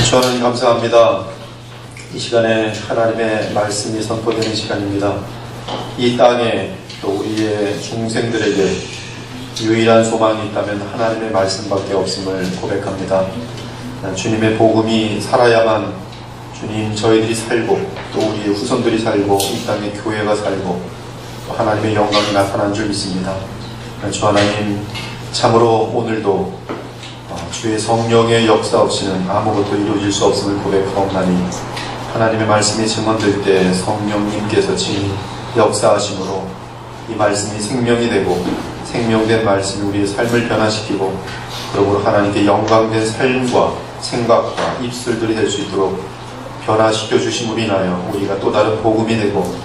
주 하나님 감사합니다. 이 시간에 하나님의 말씀이 선포되는 시간입니다. 이 땅에 또 우리의 중생들에게 유일한 소망이 있다면 하나님의 말씀밖에 없음을 고백합니다. 주님의 복음이 살아야만 주님 저희들이 살고 또 우리의 후손들이 살고 이 땅에 교회가 살고 또 하나님의 영광이 나타난 줄 믿습니다. 주 하나님 참으로 오늘도 주의 성령의 역사 없이는 아무것도 이루어질 수 없음을 고백하옵나니 하나님의 말씀이 증언될 때 성령님께서 친히 역사하심으로 이 말씀이 생명이 되고 생명된 말씀이 우리의 삶을 변화시키고 그러므로 하나님께 영광된 삶과 생각과 입술들이 될 수 있도록 변화시켜 주심으로 인하여 우리가 또 다른 복음이 되고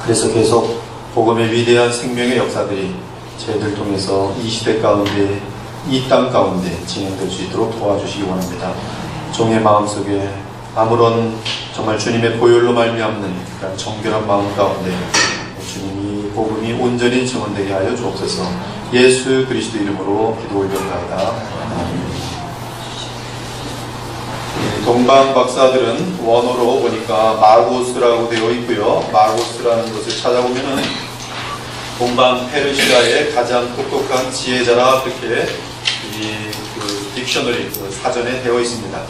그래서 계속 복음의 위대한 생명의 역사들이 저희들 통해서 이 시대 가운데 이 땅 가운데 진행될 수 있도록 도와주시기 원합니다. 종의 마음속에 아무런 정말 주님의 보혈로 말미암는 그런 정결한 마음 가운데 주님이 복음이 온전히 증언되게 하여 주옵소서. 예수 그리스도 이름으로 기도 올려드립니다. 동방 박사들은 원어로 보니까 마고스라고 되어 있고요. 마고스라는 것을 찾아보면은 동방 페르시아의 가장 똑똑한 지혜자라 그렇게 딕셔너리 사전에 되어 있습니다.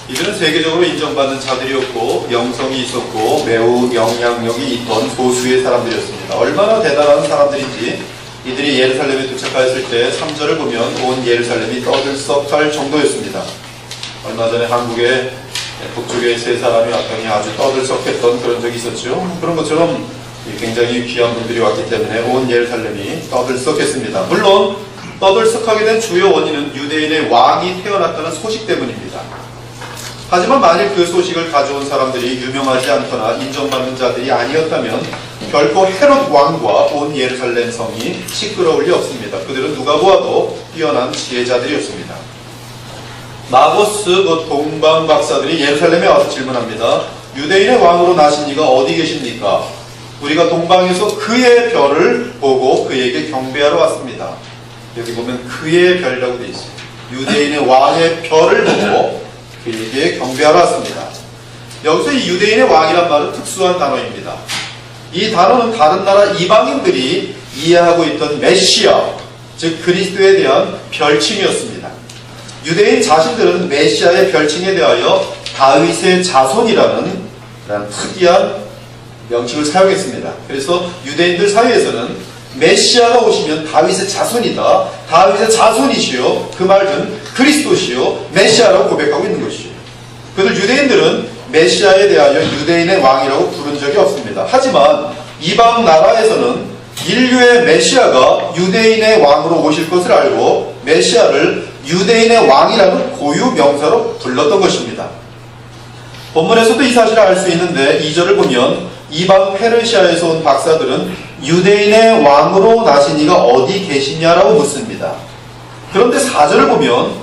이들은 세계적으로 인정받는 자들이었고 명성이 있었고 매우 영향력이 있던 소수의 사람들이었습니다. 얼마나 대단한 사람들인지 이들이 예루살렘에 도착하였을 때 3절을 보면 온 예루살렘이 떠들썩할 정도였습니다. 얼마 전에 한국에 북쪽에 세 사람이 왔더니 아주 떠들썩했던 그런 적이 있었죠. 그런 것처럼 굉장히 귀한 분들이 왔기 때문에 온 예루살렘이 떠들썩했습니다. 물론 떠들썩하게 된 주요 원인은 유대인의 왕이 태어났다는 소식 때문입니다. 하지만 만일 그 소식을 가져온 사람들이 유명하지 않거나 인정받는 자들이 아니었다면 결코 헤롯 왕과 온 예루살렘 성이 시끄러울 리 없습니다. 그들은 누가 보아도 뛰어난 지혜자들이었습니다. 마고스 동방 박사들이 예루살렘에 와서 질문합니다. 유대인의 왕으로 나신 이가 어디 계십니까? 우리가 동방에서 그의 별을 보고 그에게 경배하러 왔습니다. 여기 보면 그의 별이라고 되어 있어요. 유대인의 왕의 별을 보고 그에게 경배하러 왔습니다. 여기서 이 유대인의 왕이란 말은 특수한 단어입니다. 이 단어는 다른 나라 이방인들이 이해하고 있던 메시아, 즉 그리스도에 대한 별칭이었습니다. 유대인 자신들은 메시아의 별칭에 대하여 다윗의 자손이라는 특이한 명칭을 사용했습니다. 그래서 유대인들 사이에서는 메시아가 오시면 다윗의 자손이다. 다윗의 자손이시요. 그 말은 그리스도시요. 메시아라고 고백하고 있는 것이죠. 그들 유대인들은 메시아에 대하여 유대인의 왕이라고 부른 적이 없습니다. 하지만 이방 나라에서는 인류의 메시아가 유대인의 왕으로 오실 것을 알고 메시아를 유대인의 왕이라는 고유 명사로 불렀던 것입니다. 본문에서도 이 사실을 알 수 있는데 2절을 보면 이방 페르시아에서 온 박사들은 유대인의 왕으로 나신 이가 어디 계시냐라고 묻습니다. 그런데 4절을 보면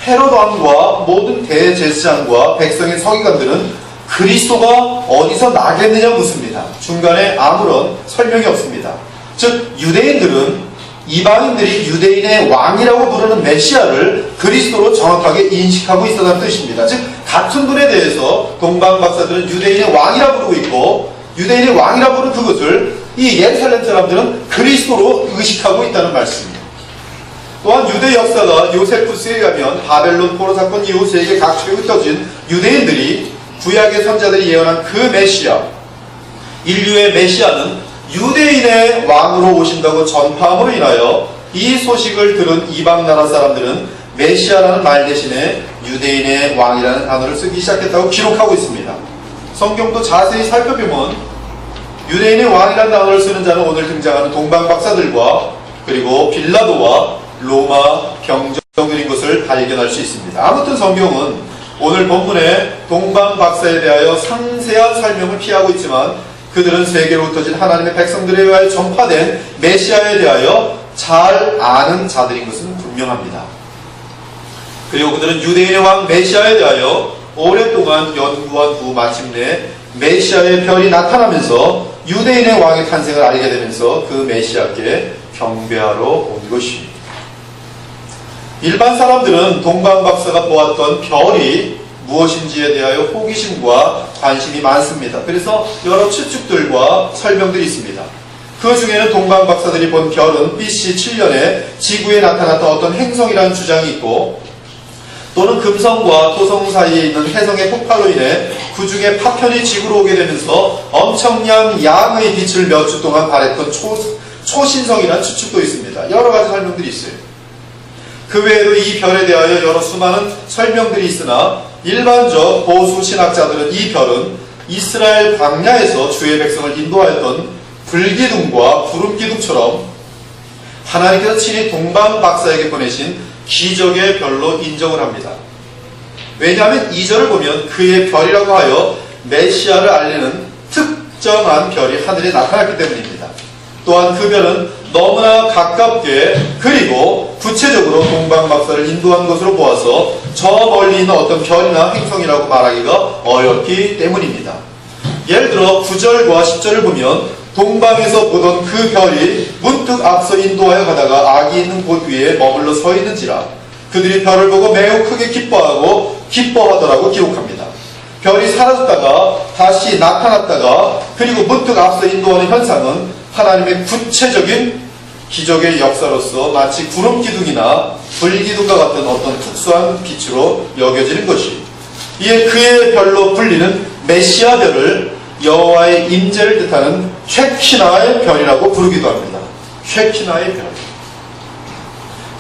헤롯 왕과 모든 대제사장과 백성의 서기관들은 그리스도가 어디서 나겠느냐 묻습니다. 중간에 아무런 설명이 없습니다. 즉 유대인들은 이방인들이 유대인의 왕이라고 부르는 메시아를 그리스도로 정확하게 인식하고 있었다는 뜻입니다. 즉 같은 분에 대해서 동방 박사들은 유대인의 왕이라 부르고 있고 유대인의 왕이라 부르는 그것을 이 예루살렘 사람들은 그리스도로 의식하고 있다는 말씀입니다. 또한 유대 역사가 요세푸스에 의하면 바벨론 포로 사건 이후 세계 각처에 흩어진 유대인들이 구약의 선자들이 예언한 그 메시아, 인류의 메시아는 유대인의 왕으로 오신다고 전파함으로 인하여 이 소식을 들은 이방 나라 사람들은 메시아라는 말 대신에 유대인의 왕이라는 단어를 쓰기 시작했다고 기록하고 있습니다. 성경도 자세히 살펴보면 유대인의 왕이라는 단어를 쓰는 자는 오늘 등장하는 동방 박사들과 그리고 빌라도와 로마 병정들인 것을 발견할 수 있습니다. 아무튼 성경은 오늘 본문의 동방 박사에 대하여 상세한 설명을 피하고 있지만 그들은 세계로 흩어진 하나님의 백성들에 의하여 전파된 메시아에 대하여 잘 아는 자들인 것은 분명합니다. 그리고 그들은 유대인의 왕 메시아에 대하여 오랫동안 연구한 후 마침내 메시아의 별이 나타나면서 유대인의 왕의 탄생을 알게 되면서 그 메시아께 경배하러 온 것입니다. 일반 사람들은 동방 박사가 보았던 별이 무엇인지에 대하여 호기심과 관심이 많습니다. 그래서 여러 추측들과 설명들이 있습니다. 그 중에는 동방 박사들이 본 별은 BC 7년에 지구에 나타났던 어떤 행성이라는 주장이 있고, 또는 금성과 토성 사이에 있는 해성의 폭발로 인해 그 중에 파편이 지구로 오게 되면서 엄청난 양의 빛을 몇 주 동안 발했던 초신성이라는 추측도 있습니다. 여러 가지 설명들이 있어요. 그 외에도 이 별에 대하여 여러 수많은 설명들이 있으나 일반적 보수 신학자들은 이 별은 이스라엘 광야에서 주의 백성을 인도하였던 불기둥과 구름기둥처럼 하나님께서 친히 동방 박사에게 보내신 기적의 별로 인정을 합니다. 왜냐하면 2절을 보면 그의 별이라고 하여 메시아를 알리는 특정한 별이 하늘에 나타났기 때문입니다. 또한 그 별은 너무나 가깝게 그리고 구체적으로 동방 박사를 인도한 것으로 보아서 저 멀리 있는 어떤 별이나 행성이라고 말하기가 어렵기 때문입니다. 예를 들어 9절과 10절을 보면 동방에서 보던 그 별이 문득 앞서 인도하여 가다가 악이 있는 곳 위에 머물러 서 있는지라 그들이 별을 보고 매우 크게 기뻐하고 기뻐하더라고 기록합니다. 별이 사라졌다가 다시 나타났다가 그리고 문득 앞서 인도하는 현상은 하나님의 구체적인 기적의 역사로서 마치 구름기둥이나 불기둥과 같은 어떤 특수한 빛으로 여겨지는 것이, 이에 그의 별로 불리는 메시아 별을 여호와의 임재를 뜻하는 쉐키나의 별이라고 부르기도 합니다. 쉐키나의 별.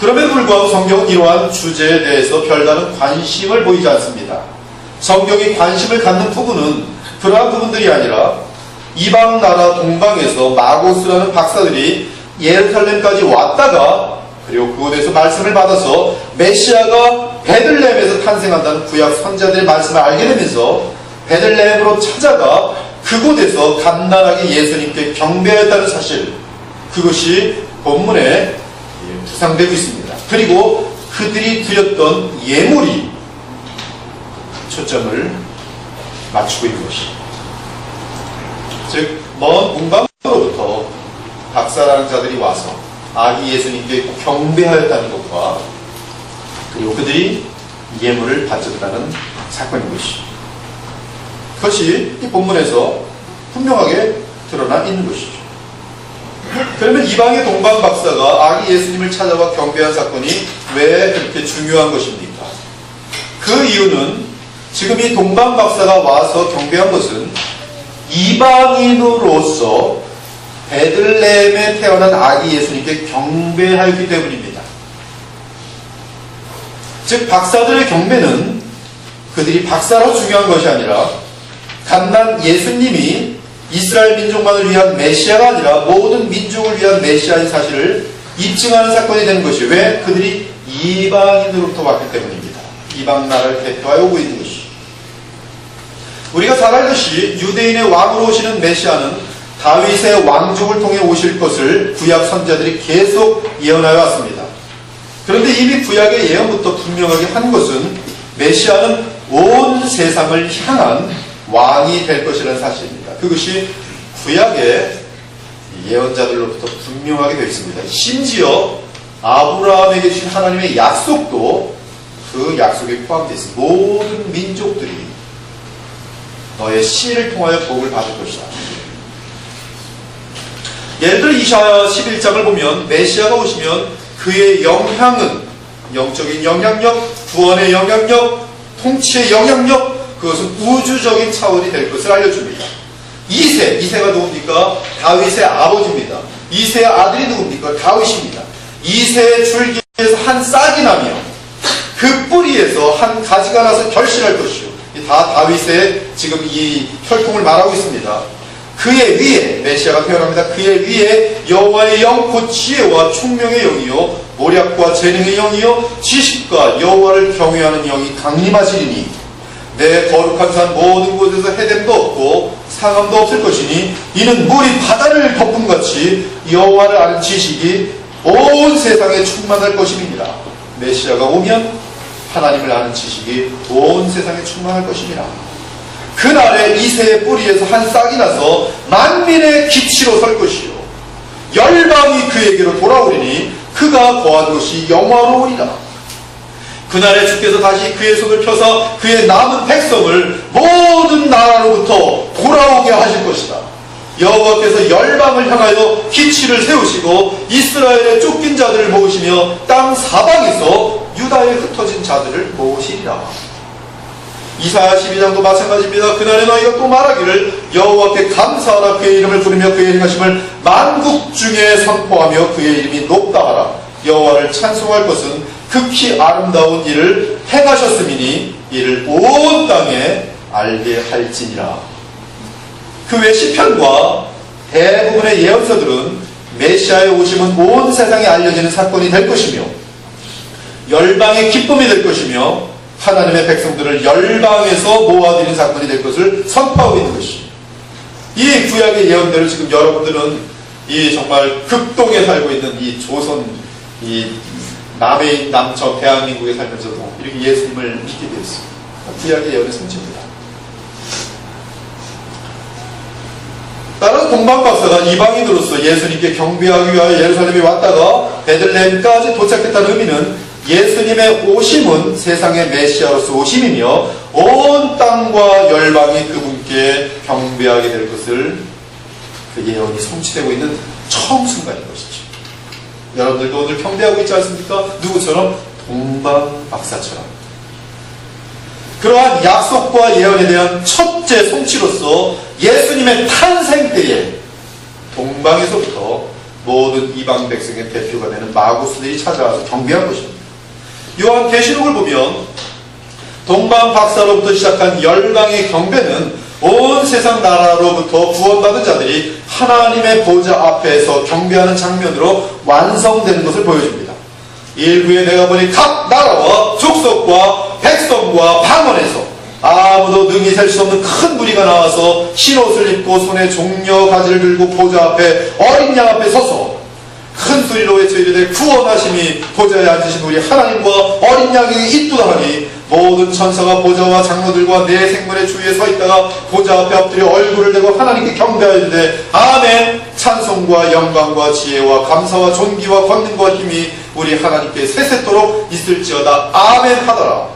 그럼에도 불구하고 성경은 이러한 주제에 대해서 별다른 관심을 보이지 않습니다. 성경이 관심을 갖는 부분은 그러한 부분들이 아니라 이방 나라 동방에서 마고스라는 박사들이 예루살렘까지 왔다가 그리고 그곳에서 말씀을 받아서 메시아가 베들레헴에서 탄생한다는 구약 선지자들의 말씀을 알게 되면서 베들레헴으로 찾아가 그곳에서 간단하게 예수님께 경배했다는 사실, 그것이 본문에 부상되고 있습니다. 그리고 그들이 드렸던 예물이 초점을 맞추고 있는 것이, 즉 먼 동방으로부터 박사라는 자들이 와서 아기 예수님께 경배하였다는 것과 그리고 그들이 예물을 바쳤다는 사건인 것이, 그것이 이 본문에서 분명하게 드러나 있는 것이죠. 그러면 이방의 동방 박사가 아기 예수님을 찾아와 경배한 사건이 왜 그렇게 중요한 것입니까? 그 이유는 지금 이 동방 박사가 와서 경배한 것은 이방인으로서 베들레헴에 태어난 아기 예수님께 경배하였기 때문입니다. 즉 박사들의 경배는 그들이 박사로 중요한 것이 아니라 단단 예수님이 이스라엘 민족만을 위한 메시아가 아니라 모든 민족을 위한 메시아인 사실을 입증하는 사건이 되는 것이, 왜? 그들이 이방인으로부터 왔기 때문입니다. 이방 나라를 대표하여 오고 있는 것이. 우리가 잘 알듯이 유대인의 왕으로 오시는 메시아는 다윗의 왕족을 통해 오실 것을 구약 선지자들이 계속 예언하여 왔습니다. 그런데 이미 구약의 예언부터 분명하게 한 것은 메시아는 온 세상을 향한 왕이 될 것이라는 사실입니다. 그것이 구약의 예언자들로부터 분명하게 되어 있습니다. 심지어 아브라함에게 주신 하나님의 약속도 그 약속에 포함되어 있습니다. 모든 민족들이 너의 씨를 통하여 복을 받을 것이다. 예를 들어 이사야 11장을 보면 메시아가 오시면 그의 영향은 영적인 영향력, 구원의 영향력, 통치의 영향력, 그것은 우주적인 차원이 될 것을 알려줍니다. 이세가 누굽니까? 다윗의 아버지입니다. 이세의 아들이 누굽니까? 다윗입니다. 이세의 줄기에서 한 싹이 나며 그 뿌리에서 한 가지가 나서 결실할 것이요. 다 다윗의 지금 이 혈통을 말하고 있습니다. 그의 위에 메시아가 태어납니다. 그의 위에 여호와의 영 곧 지혜와 총명의 영이요 모략과 재능의 영이요 지식과 여호와를 경외하는 영이 강림하시리니 내 거룩한 산 모든 곳에서 해됨도 없고 상함도 없을 것이니 이는 물이 바다를 덮음같이 여호와를 아는 지식이 온 세상에 충만할 것임이니라. 메시아가 오면 하나님을 아는 지식이 온 세상에 충만할 것이니라. 그날에 이새의 뿌리에서 한 싹이 나서 만민의 기치로 설 것이요 열방이 그에게로 돌아오리니 그가 거한 곳이 영화로우리라. 그날에 주께서 다시 그의 손을 펴서 그의 남은 백성을 모든 나라로부터 돌아오게 하실 것이다. 여호와께서 열방을 향하여 기치를 세우시고 이스라엘의 쫓긴 자들을 모으시며 땅 사방에서 유다에 흩어진 자들을 모으시리라. 이사야 12장도 마찬가지입니다. 그날에 너희가 또 말하기를 여호와께 감사하라. 그의 이름을 부르며 그의 행하심을 만국 중에 선포하며 그의 이름이 높다 하라. 여호와를 찬송할 것은 극히 아름다운 일을 행하셨음이니 이를 온 땅에 알게 할지니라. 그 외 시편과 대부분의 예언서들은 메시아의 오심은 온 세상에 알려지는 사건이 될 것이며 열방의 기쁨이 될 것이며 하나님의 백성들을 열방에서 모아들인 사건이 될 것을 선포하고 있는 것이, 이 구약의 예언대로 지금 여러분들은 이 정말 극동에 살고 있는 이 조선, 이 남쪽 대한민국에 살면서도 이렇게 예수님을 믿게 되었습니다. 구약의 예언의 성취입니다. 따라서 동방박사가 이방인으로서 예수님께 경배하기 위하여 예루살렘에 왔다가 베들레헴까지 도착했다는 의미는 예수님의 오심은 세상의 메시아로서 오심이며 온 땅과 열방이 그분께 경배하게 될 것을 그 예언이 성취되고 있는 처음 순간인 것이죠. 여러분들도 오늘 경배하고 있지 않습니까? 누구처럼? 동방박사처럼. 그러한 약속과 예언에 대한 첫째 성취로서 예수님의 탄생 때에 동방에서부터 모든 이방 백성의 대표가 되는 마구스들이 찾아와서 경배한 것입니다. 요한계시록을 보면 동방박사로부터 시작한 열방의 경배는 온 세상 나라로부터 구원받은 자들이 하나님의 보좌 앞에서 경배하는 장면으로 완성되는 것을 보여줍니다. 일부에 내가 보니 각 나라와 족속과 백성과 방언에서 아무도 능히 셀 수 없는 큰 무리가 나와서 흰옷을 입고 손에 종려 가지를 들고 보좌 앞에 어린 양 앞에 서서 큰 소리로 외쳐 이르되 구원하심이 보좌에 앉으신 우리 하나님과 어린 양에게 있도다하니 모든 천사가 보좌와 장로들과 내 생물의 주위에 서 있다가 보좌 앞에 엎드려 얼굴을 대고 하나님께 경배하여 이르되 아멘. 찬송과 영광과 지혜와 감사와 존귀와 권능과 힘이 우리 하나님께 세세토록 있을지어다. 아멘 하더라.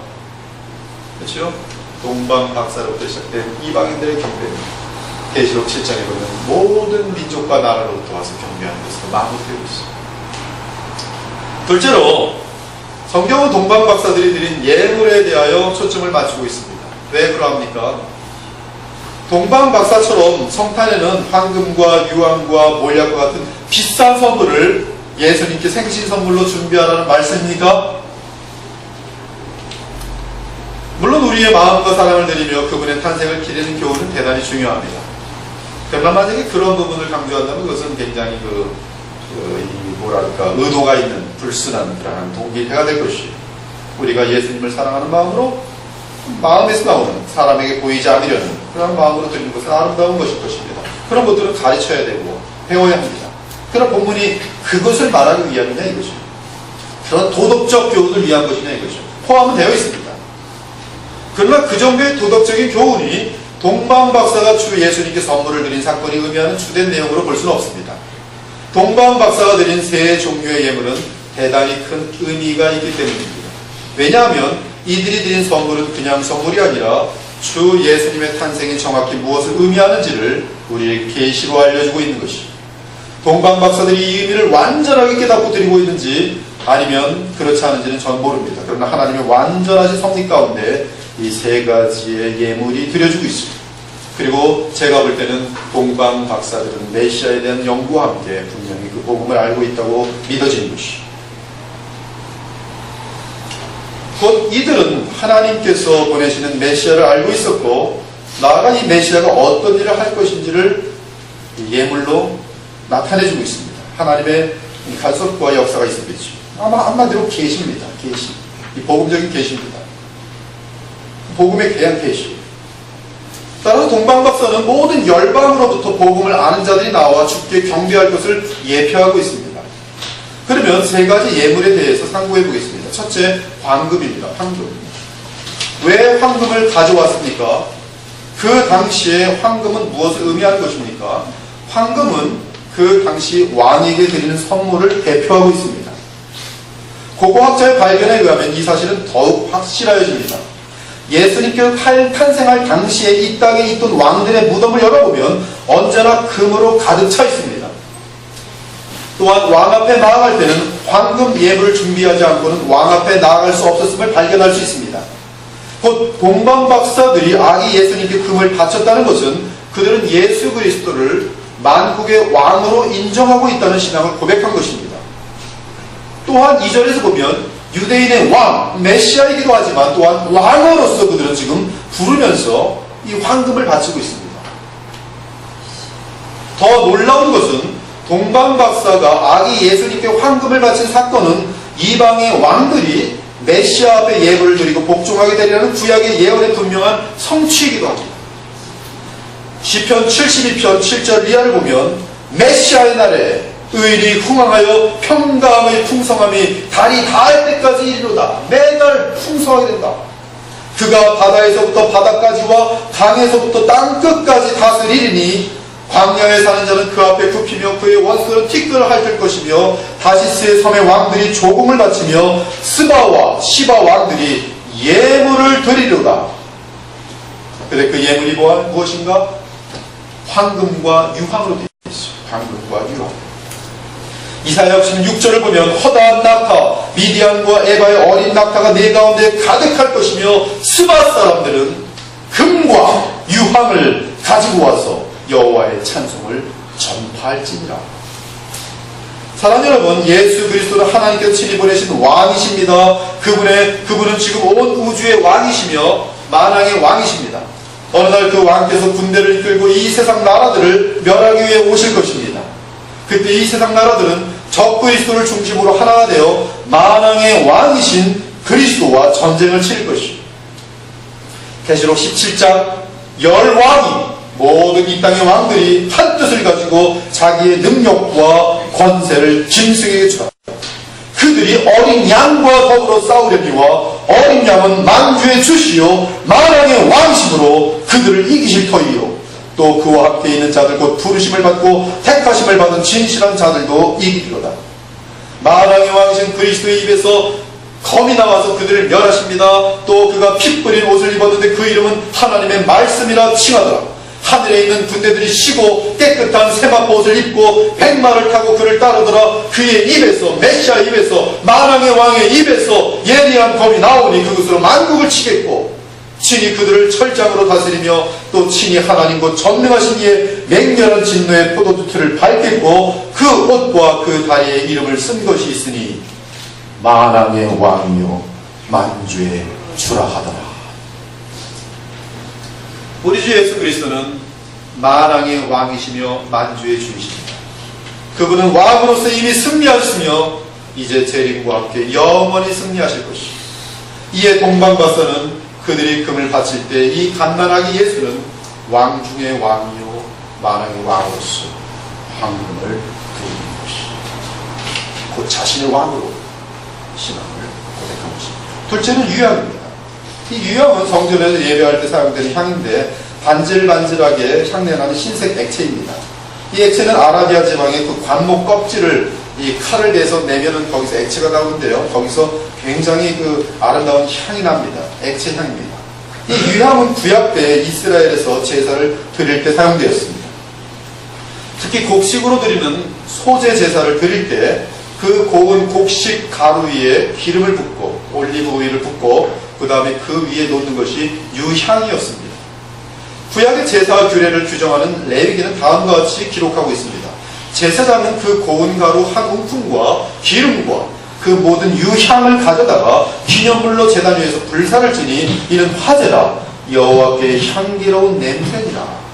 그렇죠? 동방박사로부터 시작된 이방인들의 경배입니다. 계시록 7장에 보면 모든 민족과 나라로부터 와서 경배하는 것으로 마무리되고 있습니다. 둘째로 성경은 동방박사들이 드린 예물에 대하여 초점을 맞추고 있습니다. 왜 그러합니까? 동방박사처럼 성탄에는 황금과 유황과 몰약과 같은 비싼 선물을 예수님께 생신 선물로 준비하라는 말씀입니까? 물론 우리의 마음과 사랑을 드리며 그분의 탄생을 기리는 교훈은 대단히 중요합니다. 그러나 만약에 그런 부분을 강조한다면 그것은 굉장히 의도가 있는 불순한 그러한 동기가 될 것이에요. 우리가 예수님을 사랑하는 마음으로 마음에서 나오는 사람에게 보이지 않으려는 그런 마음으로 드리는 것은 아름다운 것일 것입니다. 그런 것들은 가르쳐야 되고 배워야 합니다. 그런 본문이 그것을 말하기 위함이냐 이것이죠. 그런 도덕적 교훈을 위한 것이냐 이것이죠. 포함은 되어 있습니다. 그러나 그 정도의 도덕적인 교훈이 동방박사가 주 예수님께 선물을 드린 사건이 의미하는 주된 내용으로 볼 수는 없습니다. 동방박사가 드린 세 종류의 예물은 대단히 큰 의미가 있기 때문입니다. 왜냐하면 이들이 드린 선물은 그냥 선물이 아니라 주 예수님의 탄생이 정확히 무엇을 의미하는지를 우리에게 계시로 알려주고 있는 것이죠. 동방박사들이 이 의미를 완전하게 깨닫고 드리고 있는지 아니면 그렇지 않은지는 전 모릅니다. 그러나 하나님의 완전하신 섭리 가운데 이 세 가지의 예물이 드려지고 있습니다. 그리고 제가 볼 때는 동방박사들은 메시아에 대한 연구와 함께 분명히 그 복음을 알고 있다고 믿어지는 것이죠. 곧 이들은 하나님께서 보내시는 메시아를 알고 있었고 나아가 이 메시아가 어떤 일을 할 것인지를 예물로 나타내주고 있습니다. 하나님의 간섭과 역사가 있었겠죠. 아마 한마디로 계시입니다. 계시. 이 복음적인 계시입니다. 복음에 대한 계시. 따라서 동방박사는 모든 열방으로부터 복음을 아는 자들이 나와 주께 경배할 것을 예표하고 있습니다. 그러면 세 가지 예물에 대해서 상고해 보겠습니다. 첫째, 황금입니다. 황금. 왜 황금을 가져왔습니까? 그 당시에 황금은 무엇을 의미하는 것입니까? 황금은 그 당시 왕에게 드리는 선물을 대표하고 있습니다. 고고학자의 발견에 의하면 이 사실은 더욱 확실하여집니다. 예수님께서 탄생할 당시에 이 땅에 있던 왕들의 무덤을 열어보면 언제나 금으로 가득 차 있습니다. 또한 왕 앞에 나아갈 때는 황금 예물을 준비하지 않고는 왕 앞에 나아갈 수 없었음을 발견할 수 있습니다. 곧 동방박사들이 아기 예수님께 금을 바쳤다는 것은 그들은 예수 그리스도를 만국의 왕으로 인정하고 있다는 신앙을 고백한 것입니다. 또한 2절에서 보면 유대인의 왕, 메시아이기도 하지만 또한 왕으로서 그들은 지금 부르면서 이 황금을 바치고 있습니다. 더 놀라운 것은 동방박사가 아기 예수님께 황금을 바친 사건은 이방의 왕들이 메시아 앞에 예물을 드리고 복종하게 되리라는 구약의 예언의 분명한 성취이기도 합니다. 시편 72편 7절 이하를 보면 메시아의 날에 의인이 흥황하여 평강의 풍성함이 달이 닿을 때까지 이르로다. 매달 풍성하게 된다. 그가 바다에서부터 바다까지와 강에서부터 땅끝까지 다스리리니 광야에 사는 자는 그 앞에 굽히며 그의 원수들은 티끌을 핥을 것이며 다시스의 섬의 왕들이 조공을 바치며 스바와 시바 왕들이 예물을 드리려다. 그런데 그 예물이 무엇인가? 황금과 유황으로 되어 있습니다. 황금과 유황. 이사야 16절을 보면 허다한 낙타, 미디안과 에바의 어린 낙타가 내 가운데 가득할 것이며 스바 사람들은 금과 유황을 가지고 와서 여호와의 찬송을 전파할지니라. 사랑하는 여러분, 예수 그리스도는 하나님께서 친히 보내신 왕이십니다. 그분은 지금 온 우주의 왕이시며 만왕의 왕이십니다. 어느 날 그 왕께서 군대를 이끌고 이 세상 나라들을 멸하기 위해 오실 것입니다. 그때 이 세상 나라들은 적 그리스도를 중심으로 하나가 되어 만왕의 왕이신 그리스도와 전쟁을 치를 것입니다. 계시록 17장 10왕이 모든 이 땅의 왕들이 한 뜻을 가지고 자기의 능력과 권세를 짐승에게 주라. 그들이 어린 양과 더불어 싸우려니와 어린 양은 만주의 주시요 만왕의 왕이심으로 그들을 이기실 터이요. 또 그와 함께 있는 자들 곧 부르심을 받고 택하심을 받은 진실한 자들도 이기리로다. 만왕의 왕이신 그리스도의 입에서 검이 나와서 그들을 멸하십니다. 또 그가 피 뿌린 옷을 입었는데 그 이름은 하나님의 말씀이라 칭하더라. 하늘에 있는 군대들이 쉬고 깨끗한 세마포 옷을 입고 백마를 타고 그를 따르더라. 그의 입에서 메시아 입에서 만왕의 왕의 입에서 예리한 검이 나오니 그것으로 만국을 치겠고 친히 그들을 철장으로 다스리며 또 친히 하나님 곧 전능하신 이의 맹렬한 진노의 포도주 틀을 밟겠고 그 옷과 그 다리에 이름을 쓴 것이 있으니 만왕의 왕이요 만주의 주라 하더라. 우리 주 예수 그리스도는 만왕의 왕이시며 만주의 주이십니다. 그분은 왕으로서 이미 승리하셨으며 이제 재림과 함께 영원히 승리하실 것입니다. 이에 동방박사는 그들이 금을 바칠 때 이 갓난아기 예수는 왕 중의 왕이요 만왕의 왕으로서 황금을 드리는 것입니다. 곧 자신의 왕으로 신앙을 고백한 것입니다. 둘째는 유향입니다. 이 유향은 성전에서 예배할 때 사용되는 향인데 반질반질하게 향내나는 흰색 액체입니다. 이 액체는 아라비아 지방의 그 관목 껍질을 이 칼을 대서 내면은 거기서 액체가 나오는데요. 거기서 굉장히 그 아름다운 향이 납니다. 액체 향입니다. 이 유향은 구약 때 이스라엘에서 제사를 드릴 때 사용되었습니다. 특히 곡식으로 드리는 소제 제사를 드릴 때 그 고운 곡식 가루 위에 기름을 붓고 올리브 오일을 붓고 그 다음에 그 위에 놓는 것이 유향이었습니다. 구약의 제사 규례를 규정하는 레위기는 다음과 같이 기록하고 있습니다. 제사장은 그 고운 가루 한 움큼과 기름과 그 모든 유향을 가져다가 기념물로 제단 위에서 불사를 지니 이는 화제라 여호와께 향기로운 냄새니라.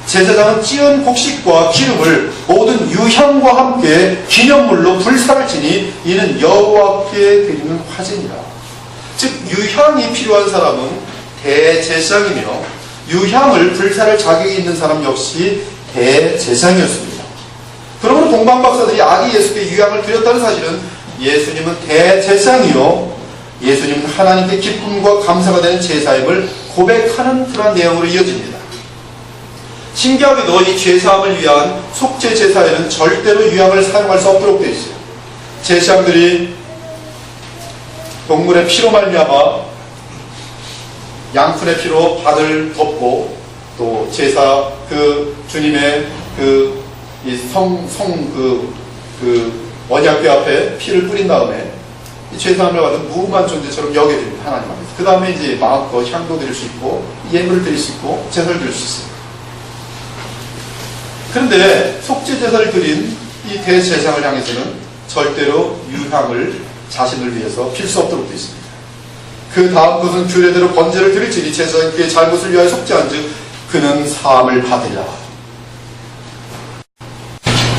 제사장은 찌은 곡식과 기름을 모든 유향과 함께 기념물로 불사를 지니 이는 여호와께 드리는 화제니라. 즉 유향이 필요한 사람은 대제사장이며 유향을 불사를 자격이 있는 사람 역시 대제사장이었습니다. 그러므로 동방박사들이 아기 예수께 유향을 드렸다는 사실은 예수님은 대제사장이요 예수님은 하나님께 기쁨과 감사가 되는 제사임을 고백하는 그러한 내용으로 이어집니다. 신기하게도 이 죄사함을 위한 속죄 제사에는 절대로 유향을 사용할 수 없도록 되어 있어요. 제사장들이 동물의 피로 말미암아 양푼의 피로 발을 덮고 또 제사 그 주님의 언약궤 앞에 피를 뿌린 다음에 이 제사함을 받은 무음한 존재처럼 여겨집니다. 하나님 앞에서. 그 다음에 이제 마음껏 향도 드릴 수 있고 예물을 드릴 수 있고 제사를 드릴 수 있어요. 그런데 속죄 제사를 드린 이 대제사장을 향해서는 절대로 유향을 자신을 위해서 필 수 없도록 되어 있습니다. 그 다음 것은 규례대로 번제를 드릴지니 제사장이 그의 잘못을 위하여 속죄한즉 그는 사함을 받으리라.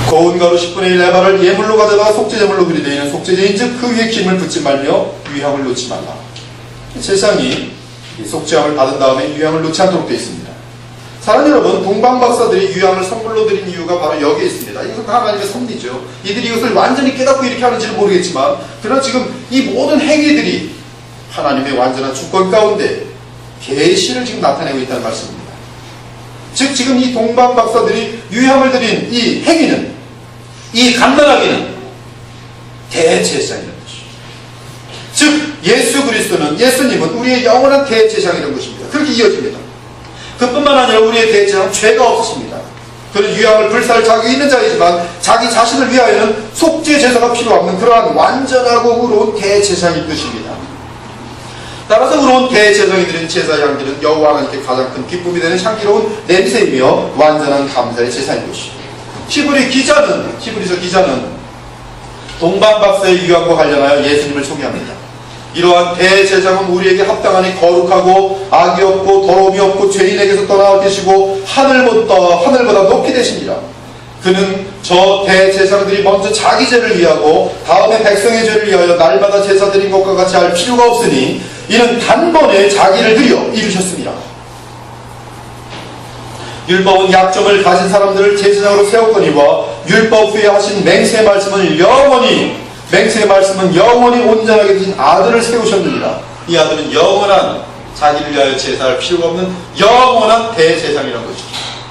고운 가루 10분의 1 에바를 예물로 가져다가 속죄제물로 드리되 이는 속죄제인즉 그 위에 기름을 붓지 말며 유향을 놓지 말라. 제사장이 속죄함을 받은 다음에 유향을 놓지 않도록 되어 있습니다. 사랑하는 여러분, 동방박사들이 유향을 선물로 드린 이유가 바로 여기에 있습니다. 이것은 하나님의 섭리죠. 이들이 이것을 완전히 깨닫고 이렇게 하는지는 모르겠지만 그러나 지금 이 모든 행위들이 하나님의 완전한 주권 가운데 계시를 지금 나타내고 있다는 말씀입니다. 즉 지금 이 동방박사들이 유향을 드린 이 행위는, 이 감당하기는 대제사장이라는 것이죠. 즉 예수 그리스도는, 예수님은 우리의 영원한 대제사장이라는 것입니다. 그렇게 이어집니다. 그뿐만 아니라 우리의 대제사장은 죄가 없으십니다. 그는 유향을 불사를 자격이 있는 자이지만 자기 자신을 위하여는 속죄 제사가 필요 없는 그러한 완전하고 의로운 대제사장인 것입니다. 따라서 의로운 대제사장이 드린 제사 향기는 여호와 하나님께 가장 큰 기쁨이 되는 향기로운 냄새이며 완전한 감사의 제사인 것이죠. 히브리서 기자는 동방박사의 유향과 관련하여 예수님을 소개합니다. 이러한 대제사장은 우리에게 합당하니 거룩하고 악이 없고 더러움이 없고 죄인에게서 떠나 계시고 하늘보다 높이 되십니다. 그는 저 대제사장들이 먼저 자기 죄를 위하고 다음에 백성의 죄를 위하여 날마다 제사 드린 것과 같이 할 필요가 없으니 이는 단번에 자기를 드려 이루셨습니다. 율법은 약점을 가진 사람들을 제사장으로 세웠거니와 율법 후에 하신 맹세의 말씀은 영원히 온전하게 되신 아들을 세우셨느니라. 이 아들은 영원한, 자기를 위하여 제사할 필요가 없는 영원한 대제사장이라는 것이죠.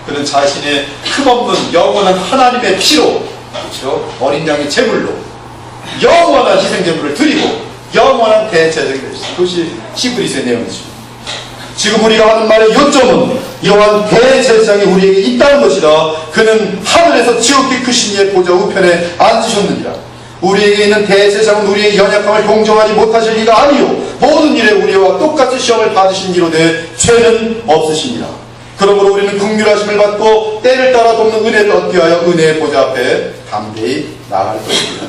그는 자신의 흠없는 영원한 하나님의 피로, 그렇죠? 어린 양의 제물로 영원한 희생제물을 드리고 영원한 대제사장이 되셨습니다. 그것이 히브리서의 내용이죠. 지금 우리가 하는 말의 요점은 이러한 대제사장이 우리에게 있다는 것이라. 그는 하늘에서 지극히 크신 이의 보좌 우편에 앉으셨느니라. 우리에게 있는 대제사장은 우리의 연약함을 동정하지 못하실 리가 아니요 모든 일에 우리와 똑같이 시험을 받으신 이로되 죄는 없으시니라. 그러므로 우리는 긍휼하심을 받고 때를 따라 돕는 은혜를 얻기 위하여 은혜의 보좌 앞에 담대히 나갈 것입니다.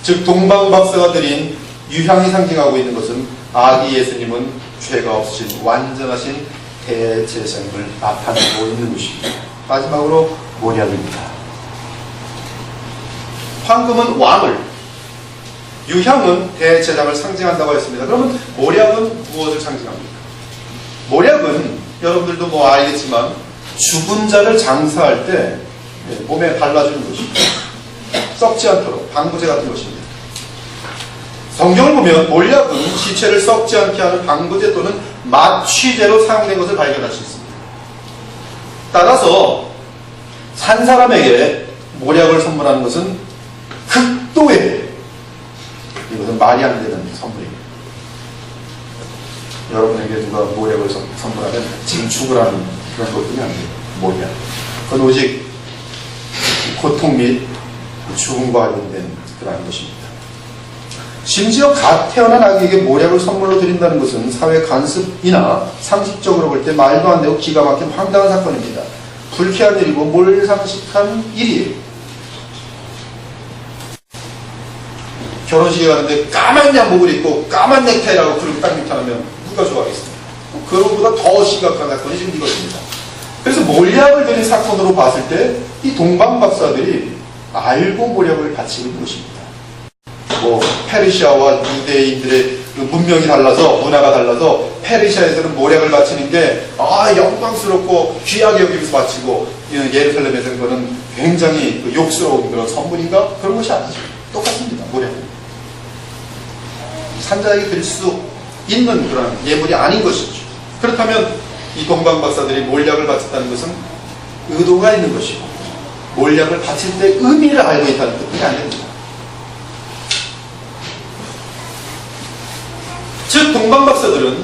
즉 동방박사가 드린 유향이 상징하고 있는 것은 아기 예수님은 죄가 없으신 완전하신 대제사장을 나타내고 있는 것입니다. 마지막으로 모략입니다. 황금은 왕을, 유향은 대제사장을 상징한다고 했습니다. 그러면 모략은 무엇을 상징합니까? 모략은 여러분들도 알겠지만 죽은 자를 장사할 때 몸에 발라주는 것입니다. 썩지 않도록 방부제 같은 것입니다. 성경을 보면 모략은 시체를 썩지 않게 하는 방부제 또는 마취제로 사용된 것을 발견할 수 있습니다. 따라서 산 사람에게 모략을 선물하는 것은 극도의, 이것은 말이 안 되는 선물입니다. 여러분에게 누가 모략을 선물하면 지금 죽으라는 그런 것뿐이 안 돼요. 모략. 그건 오직 고통 및 죽음과 관련된 그런 것입니다. 심지어 갓 태어난 아기에게 모략을 선물로 드린다는 것은 사회 간섭이나 상식적으로 볼 때 말도 안 되고 기가 막힌 황당한 사건입니다. 불쾌한 일이고 몰상식한 일이에요. 결혼식에 가는데 까만 양복을 입고 까만 넥타이라고 그렇게 딱 나타나면 누가 좋아하겠습니까? 그거보다 더 심각한 사건이 지금 이것입니다. 그래서 모략을 드린 사건으로 봤을 때 이 동방박사들이 알고 모략을 바치고 있는 것입니다. 페르시아와 유대인들의 문명이 달라서, 문화가 달라서 페르시아에서는 모략을 바치는 게 영광스럽고 귀하게 여기면서 바치고, 예루살렘에서는 그거는 굉장히 욕스러운 그런 선물인가? 그런 것이 아니죠. 똑같습니다. 모략은 산자에게 드릴 수 있는 그런 예물이 아닌 것이죠. 그렇다면 이 동방박사들이 몰약을 바쳤다는 것은 의도가 있는 것이고, 몰약을 바칠 때 의미를 알고 있다는 뜻이 아닙니다. 즉 동방박사들은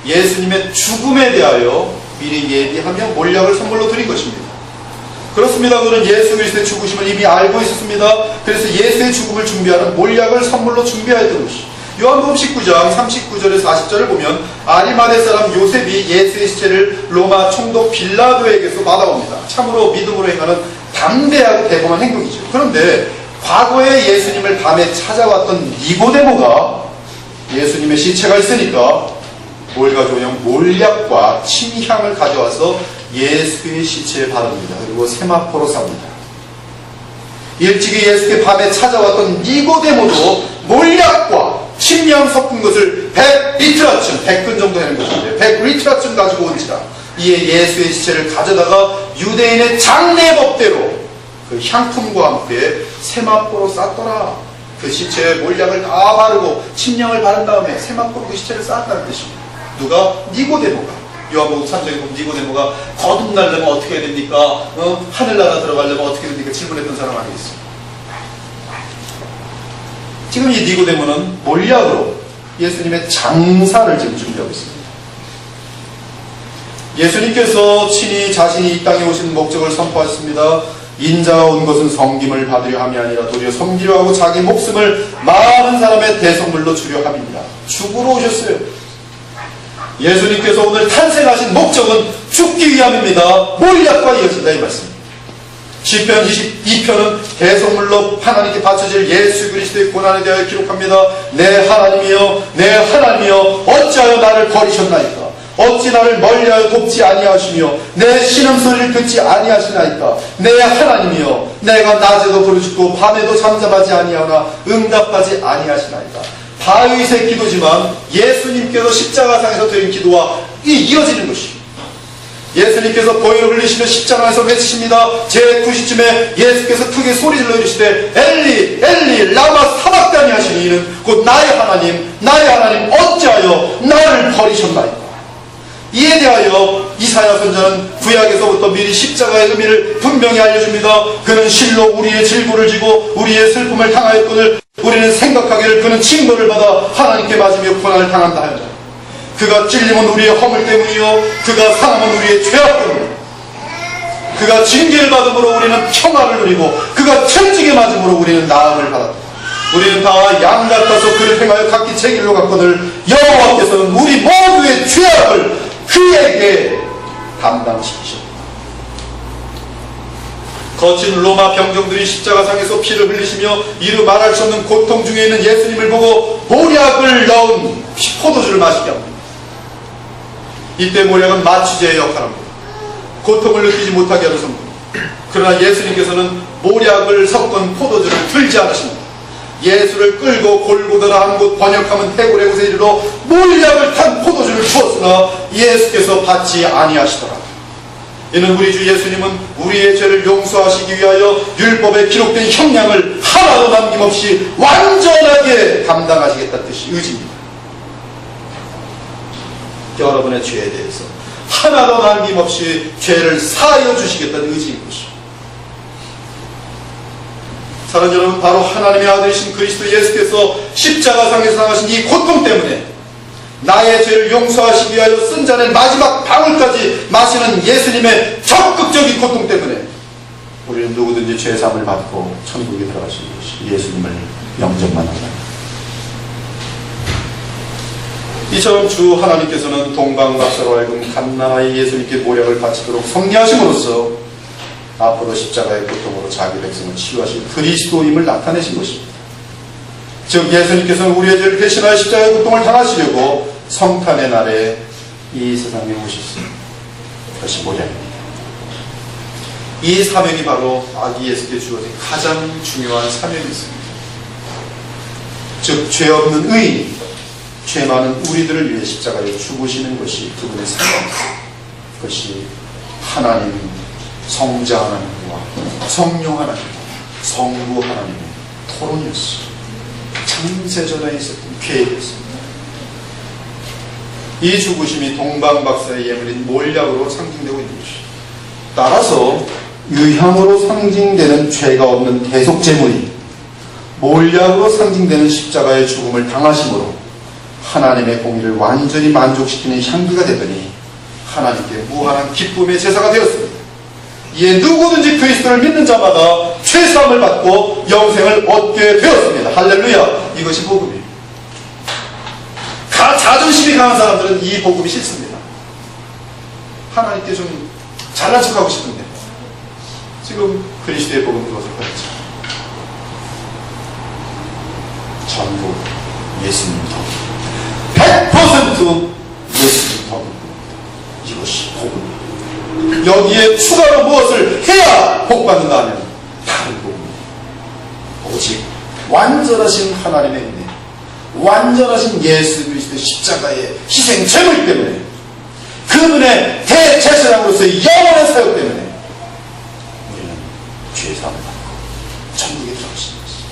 예수님의 죽음에 대하여 미리 예비하며 몰약을 선물로 드린 것입니다. 그렇습니다. 그는 예수 그리스도의 죽으심을 이미 알고 있었습니다. 그래서 예수의 죽음을 준비하는 몰약을 선물로 준비하였던 것이. 요한복음 19장 39절에서 40절을 보면 아리마대 사람 요셉이 예수의 시체를 로마 총독 빌라도에게서 받아옵니다. 참으로 믿음으로 행하는 담대하고 대범한 행동이죠. 그런데 과거에 예수님을 밤에 찾아왔던 니고데모가 예수님의 시체가 있으니까 뭘 가져오냐면 몰약과 침향을 가져와서 예수의 시체에 바릅니다. 그리고 세마포로 쌉니다. 일찍이 예수께 밤에 찾아왔던 니고데모도 몰약과 침향 섞은 것을 100리트라쯤, 100근 정도 되는 것인데 100리트라쯤 가지고 온지라 이에 예수의 시체를 가져다가 유대인의 장례법대로 그 향품과 함께 세마포로 쌌더라. 그 시체에 몰약을 다 바르고 침향을 바른 다음에 세마포로 그 시체를 쌌다는 뜻입니다. 누가? 니고데모가. 요한복음 3장에 보면 니고데모가 거듭나려면 어떻게 해야 됩니까? 하늘나라 들어가려면 어떻게 됩니까? 질문했던 사람 아니겠어요? 지금 이 니고데모는 몰약으로 예수님의 장사를 지금 준비하고 있습니다. 예수님께서 친히 자신이 이 땅에 오신 목적을 선포하셨습니다. 인자가 온 것은 섬김을 받으려 함이 아니라 도리어 섬기려 하고 자기 목숨을 많은 사람의 대속물로 주려 함입니다. 죽으러 오셨어요. 예수님께서 오늘 탄생하신 목적은 죽기 위함입니다. 몰약과 이어진다 이 말씀입니다. 시편 22편은 대속물로 하나님께 바쳐질 예수 그리스도의 고난에 대하여 기록합니다. 내 하나님이여 내 하나님이여 어찌하여 나를 버리셨나이까. 어찌 나를 멀리하여 돕지 아니하시며 내 신음소리를 듣지 아니하시나이까. 내 하나님이여 내가 낮에도 부르짖고 밤에도 잠잠하지 아니하나 응답하지 아니하시나이까. 다윗의 기도지만 예수님께서 십자가상에서 드린 기도와 이어지는 것입니다. 예수님께서 보혈을 흘리시며 십자가에서 외치십니다. 제9시쯤에 예수께서 크게 소리질러 이르시되 엘리 엘리 라마 사박다니 하시니 이는 곧 나의 하나님 어찌하여 나를 버리셨나이까. 이에 대하여 이사야 선지자는 구약에서부터 미리 십자가의 의미를 분명히 알려줍니다. 그는 실로 우리의 질고를 지고 우리의 슬픔을 당하였거늘 우리는 생각하기를 그는 징벌을 받아 하나님께 맞으며 고난을 당한다 하였다. 그가 찔림은 우리의 허물 때문이요 그가 상함은 우리의 죄악 때문이요 그가 징계를 받음으로 우리는 평화를 누리고 그가 채찍에 맞음으로 우리는 나음을 받았다. 우리는 다 양 같아서 그를 행하여 각기 제 길로 갔거늘 여호와께서는 우리 모두의 죄악을 그에게 담당시키셨다. 거친 로마 병정들이 십자가상에서 피를 흘리시며 이루 말할 수 없는 고통 중에 있는 예수님을 보고 몰약을 넣은 포도주를 마시게 합니다. 이때 몰약은 마취제의 역할을 합니다. 고통을 느끼지 못하게 하는 성분. 그러나 예수님께서는 몰약을 섞은 포도주를 들지 않으십니다. 예수를 끌고 골고다라 한 곳 번역하면 해골의 곳에 이르러 몰약을 탄 포도주를 주었으나 예수께서 받지 아니하시더라. 이는 우리 주 예수님은 우리의 죄를 용서하시기 위하여 율법에 기록된 형량을 하나도 남김없이 완전하게 감당하시겠다는 뜻이 의지입니다. 여러분의 죄에 대해서 하나도 남김없이 죄를 사하여 주시겠다는 의지인 것입니다. 사랑하는 여러분, 바로 하나님의 아들이신 그리스도 예수께서 십자가상에서 당하신 이 고통 때문에 나의 죄를 용서하시기 위하여 쓴 잔의 마지막 방울까지 마시는 예수님의 적극적인 고통 때문에 우리는 누구든지 죄사함을 받고 천국에 들어갈 수 있는 것이 예수님을 영접만 한다. 이처럼 주 하나님께서는 동방박사로 하여금 갓난아이 예수님께 모략을 바치도록 섭리하심으로써 앞으로 십자가의 고통으로 자기 백성을 치유하실 그리스도임을 나타내신 것입니다. 즉 예수님께서는 우리의 죄를 대신하여 십자가의 고통을 당하시려고 성탄의 날에 이 세상에 오셨습니다. 그것이 모략입니다. 이 사명이 바로 아기 예수께 주어진 가장 중요한 사명이 있습니다. 즉 죄 없는 의인이 죄 많은 우리들을 위해 십자가에 죽으시는 것이 그분의 사명입니다. 그것이 하나님 성자 하나님과 성령 하나님, 성부 하나님의 토론이었습니다. 창세전에 있었던 계획이었습니다. 이 죽으심이 동방박사의 예물인 몰약으로 상징되고 있는 것입니다. 따라서 유향으로 상징되는 죄가 없는 대속제물이 몰약으로 상징되는 십자가의 죽음을 당하심으로 하나님의 공의를 완전히 만족시키는 향기가 되더니 하나님께 무한한 기쁨의 제사가 되었습니다. 이에 누구든지 그리스도를 믿는 자마다 죄사함을 받고 영생을 얻게 되었습니다. 할렐루야. 이것이 복음이에요. 자존심이 강한 사람들은 이 복음이 싫습니다. 하나님께 좀 잘난 척하고 싶은데 지금 그리스도의 복음 그것을 가르쳐 전부 예수님 덕 100% 예수님 덕입니다. 이것이 복음입니다. 여기에 추가로 무엇을 해야 복받는가 하면 다른 복음입니다. 오직 완전하신 하나님의 은혜, 완전하신 예수 그리스도의 십자가의 희생 제물 때문에, 그분의 대제사장으로서의 영원한 사역 때문에 우리는 죄사함을 받고 천국에 들어가신 것입니다.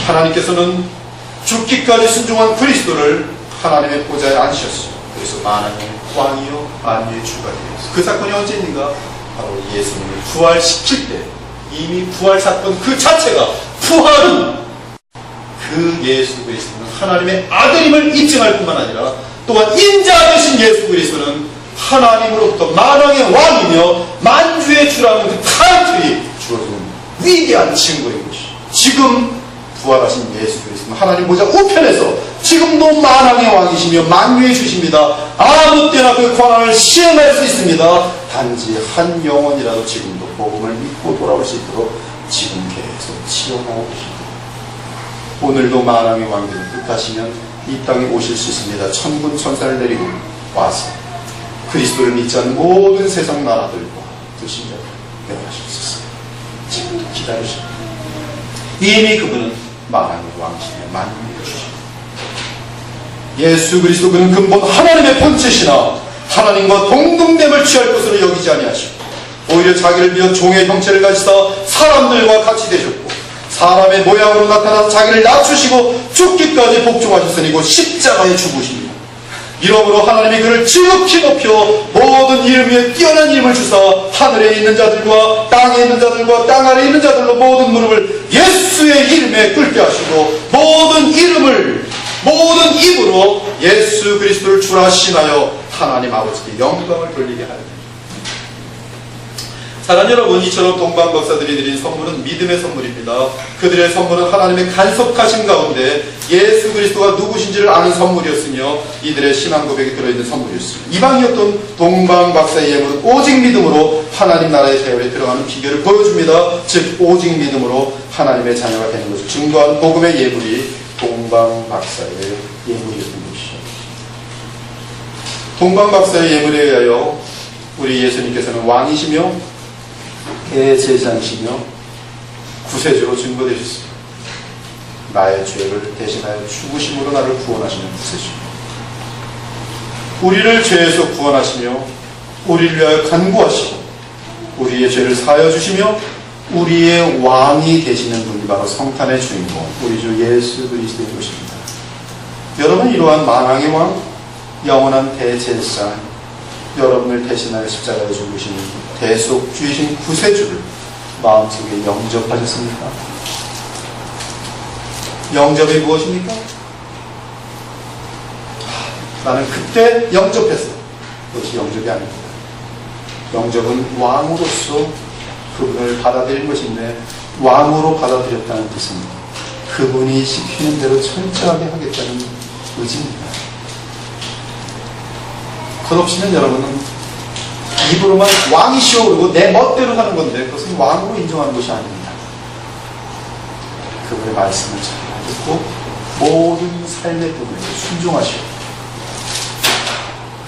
하나님께서는 죽기까지 순종한 그리스도를 하나님의 보좌에 앉으셨어요. 그래서 만왕의 왕이요 만유의 주가 되었어요. 그 사건이 언제인가? 바로 예수님을 부활시킬 때, 이미 부활 사건 그 자체가, 부활은 그 예수 그리스도는 하나님의 아들임을 입증할 뿐만 아니라 또한 인자 되신 예수 그리스도는 하나님으로부터 만왕의 왕이며 만주의 주라는 그 타이틀이 주어진 위대한 증거인 것이죠. 지금 부활하신 예수 그리스도는 하나님 보좌 우편에서 지금도 만왕의 왕이시며 만유의 주십니다. 아무 때나 그 권한을 시행할 수 있습니다. 단지 한 영혼이라도 지금도 복음을 믿고 돌아올 수 있도록 지금 계속 지어나가고 계십니다. 오늘도 만왕의 왕들을 뜻하시면 이 땅에 오실 수 있습니다. 천군 천사를 내리고 와서 그리스도를 믿지 않는 모든 세상 나라들과 드신 자를 멸하실 수 있습니다. 지금도 기다리십니다. 이미 그분은 만왕의 왕이시며 만유의 주십니다. 예수 그리스도 그는 근본 하나님의 본체시나 하나님과 동등됨을 취할 것으로 여기지 아니하시고 오히려 자기를 비어 종의 형체를 가지사 사람들과 같이 되셨고 사람의 모양으로 나타나서 자기를 낮추시고 죽기까지 복종하셨으니 곧 십자가에 죽으십니다. 이러므로 하나님이 그를 지극히 높여 모든 이름 위에 뛰어난 이름을 주사 하늘에 있는 자들과 땅에 있는 자들과 땅 아래에 있는 자들로 모든 무릎을 예수의 이름에 꿇게 하시고 모든 이름을 모든 입으로 예수 그리스도를 주라 신하여 하나님 아버지께 영광을 돌리게 하여 됩니다. 사랑하는 여러분, 이처럼 동방 박사들이 드린 선물은 믿음의 선물입니다. 그들의 선물은 하나님의 간섭하신 가운데 예수 그리스도가 누구신지를 아는 선물이었으며 이들의 신앙 고백이 들어있는 선물이었습니다. 이방이었던 동방 박사의 예물은 오직 믿음으로 하나님 나라의 세월에 들어가는 비결을 보여줍니다. 즉 오직 믿음으로 하나님의 자녀가 되는 것을 증거한 복음의 예물이 동방 박사의 예물이었던 것이죠. 동방 박사의 예물에 의하여 우리 예수님께서는 왕이시며 대제사장이시며 구세주로 증거되셨습니다. 나의 죄를 대신하여 죽으심으로 나를 구원하시는 구세주. 우리를 죄에서 구원하시며 우리를 위하여 간구하시고 우리의 죄를 사하여 주시며 우리의 왕이 되시는 분이 바로 성탄의 주인공 우리 주 예수 그리스도인 것입니다. 여러분, 이러한 만왕의 왕, 영원한 대제사장, 여러분을 대신하여 십자가에 죽으신 대속주이신 구세주를 마음속에 영접하셨습니까? 영접이 무엇입니까? 나는 그때 영접했어. 그것이 영접이 아닙니다. 영접은 왕으로서 그분을 받아들인 것인데, 왕으로 받아들였다는 뜻은 그분이 시키는 대로 철저하게 하겠다는 의지입니다. 그렇지는 여러분은 입으로만 왕이시오 그러고 내 멋대로 하는 건데 그것은 왕으로 인정하는 것이 아닙니다. 그분의 말씀을 잘 듣고 모든 삶의 부분에 순종하시오.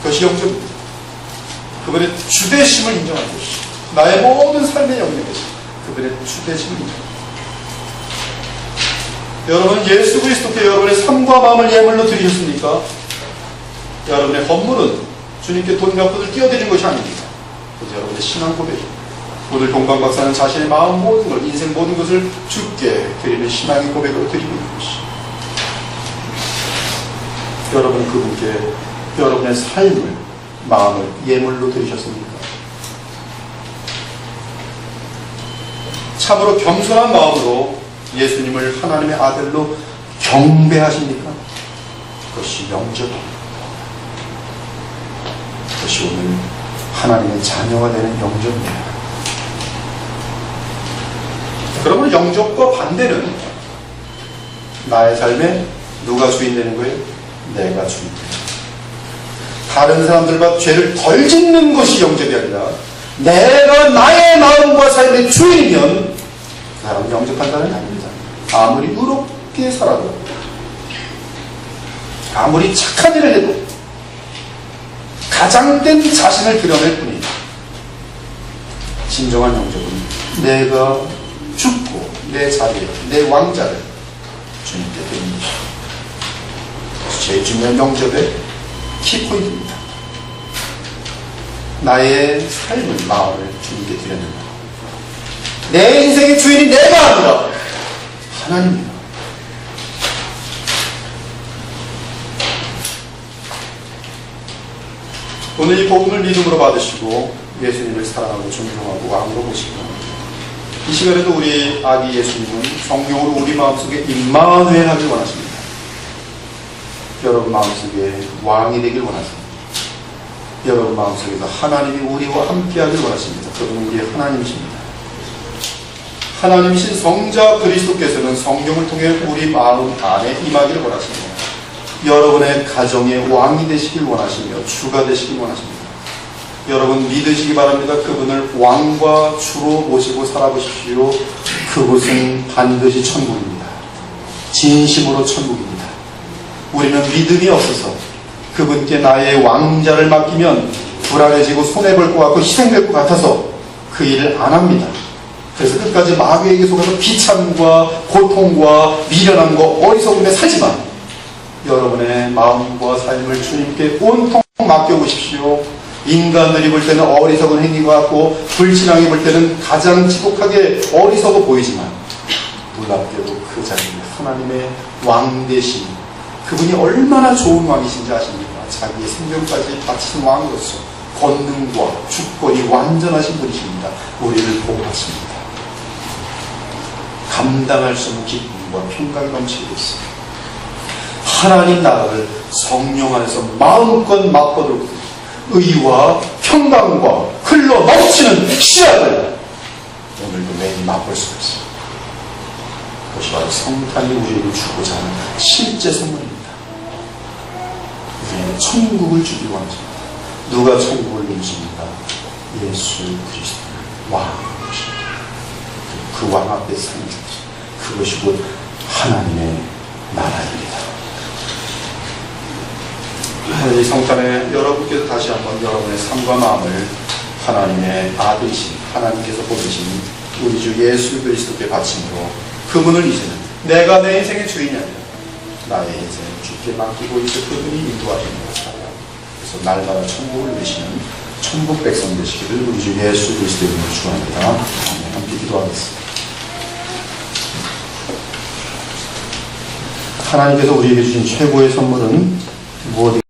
그것이 영접입니다. 그분의 주대심을 인정하는 것이죠. 나의 모든 삶의 영역에서 그분의 주대심을 인정합니다. 여러분, 예수 그리스도께 여러분의 삶과 마음을 예물로 드리셨습니까? 여러분의 헌물은 주님께 돈 몇 푼을 띄워드린 것이 아닙니다. 그래서 여러분의 신앙 고백입니다. 오늘 동방 박사는 자신의 마음 모든 걸, 인생 모든 것을 주께 드리는 신앙의 고백으로 드리고 있는 것이죠. 여러분, 그분께 여러분의 삶을, 마음을 예물로 드리셨습니까? 참으로 겸손한 마음으로 예수님을 하나님의 아들로 경배하십니까? 그것이 영접입니다. 그것이 오늘 하나님의 자녀가 되는 영접입니다. 그러면 영접과 반대는 나의 삶에 누가 주인 되는 거예요? 내가 주인 되는 거예요. 다른 사람들과 죄를 덜 짓는 것이 영접이 아니라 내가 나의 마음과 삶의 주인이면 그 사람은 영접한 사람이 아닙니다. 아무리 의롭게 살아도, 아무리 착한 일을 해도 가장된 자신을 드러낼 뿐이에요. 진정한 영접은 내가 죽고 내 자리에, 내 왕자를 주님께 드리는 것입니다. 제일 중요한 영접의 키포인트입니다. 나의 삶을, 마음을 주님께 드리는 것. 내 인생의 주인이 내가 아니라 하나님입니다. 오늘 이 복음을 믿음으로 받으시고 예수님을 사랑하고 존경하고 왕으로 모시기 바랍니다. 이 시간에도 우리 아기 예수님은 성령으로 우리 마음속에 임마누엘 하길 원하십니다. 여러분 마음속에 왕이 되길 원하십니다. 여러분 마음속에서 하나님이 우리와 함께하길 원하십니다. 그분은 우리의 하나님이십니다. 하나님이신 성자 그리스도께서는 성령을 통해 우리 마음 안에 임하기를 원하십니다. 여러분의 가정의 왕이 되시길 원하시며 주가 되시길 원하십니다. 여러분 믿으시기 바랍니다. 그분을 왕과 주로 모시고 살아보십시오. 그곳은 반드시 천국입니다. 진심으로 천국입니다. 우리는 믿음이 없어서 그분께 나의 왕자를 맡기면 불안해지고 손해볼 것 같고 희생될 것 같아서 그 일을 안 합니다. 그래서 끝까지 마귀에게 속아서 비참과 고통과 미련함과 어리석음에 살지만 여러분의 마음과 삶을 주님께 온통 맡겨보십시오. 인간들이 볼 때는 어리석은 행위 같고 불신앙이 볼 때는 가장 지독하게 어리석어 보이지만 놀랍게도 그 자리에 하나님의 왕 되신 그분이 얼마나 좋은 왕이신지 아십니까? 자기의 생명까지 바친 왕으로서 권능과 주권이 완전하신 분이십니다. 우리를 보호하십니다. 감당할 수 없는 기쁨과 평강이 넘치고 있습니다. 하나님 나라를 성령 안에서 마음껏 맛보도록 의와 평강과 흘러 넘치는 시작을 오늘도 매일 맛볼 수가 있습니다. 그것이 바로 성탄이 우리에게 주고자 하는 실제 선물입니다. 우리에게 천국을 주기 원하십니다. 누가 천국을 누리십니까? 예수 그리스도를 왕으로 모십니다. 그 왕 앞에 사는 것, 그것이 곧 하나님의 나라입니다. 이 성탄에 여러분께서 다시 한번 여러분의 삶과 마음을 하나님의 아들이신 하나님께서 보내신 우리 주 예수 그리스도께 바침으로 그분을 이제는 내가 내 인생의 주인이 아니라 나의 인생을 주께 맡기고 이제 그분이 인도하시는 것을 그래서 날마다 천국을 누리시는 천국 백성 되시기를 우리 주 예수 그리스도의 이름으로 축원합니다. 함께 기도하겠습니다. 하나님께서 우리에게 주신 최고의 선물은 무엇이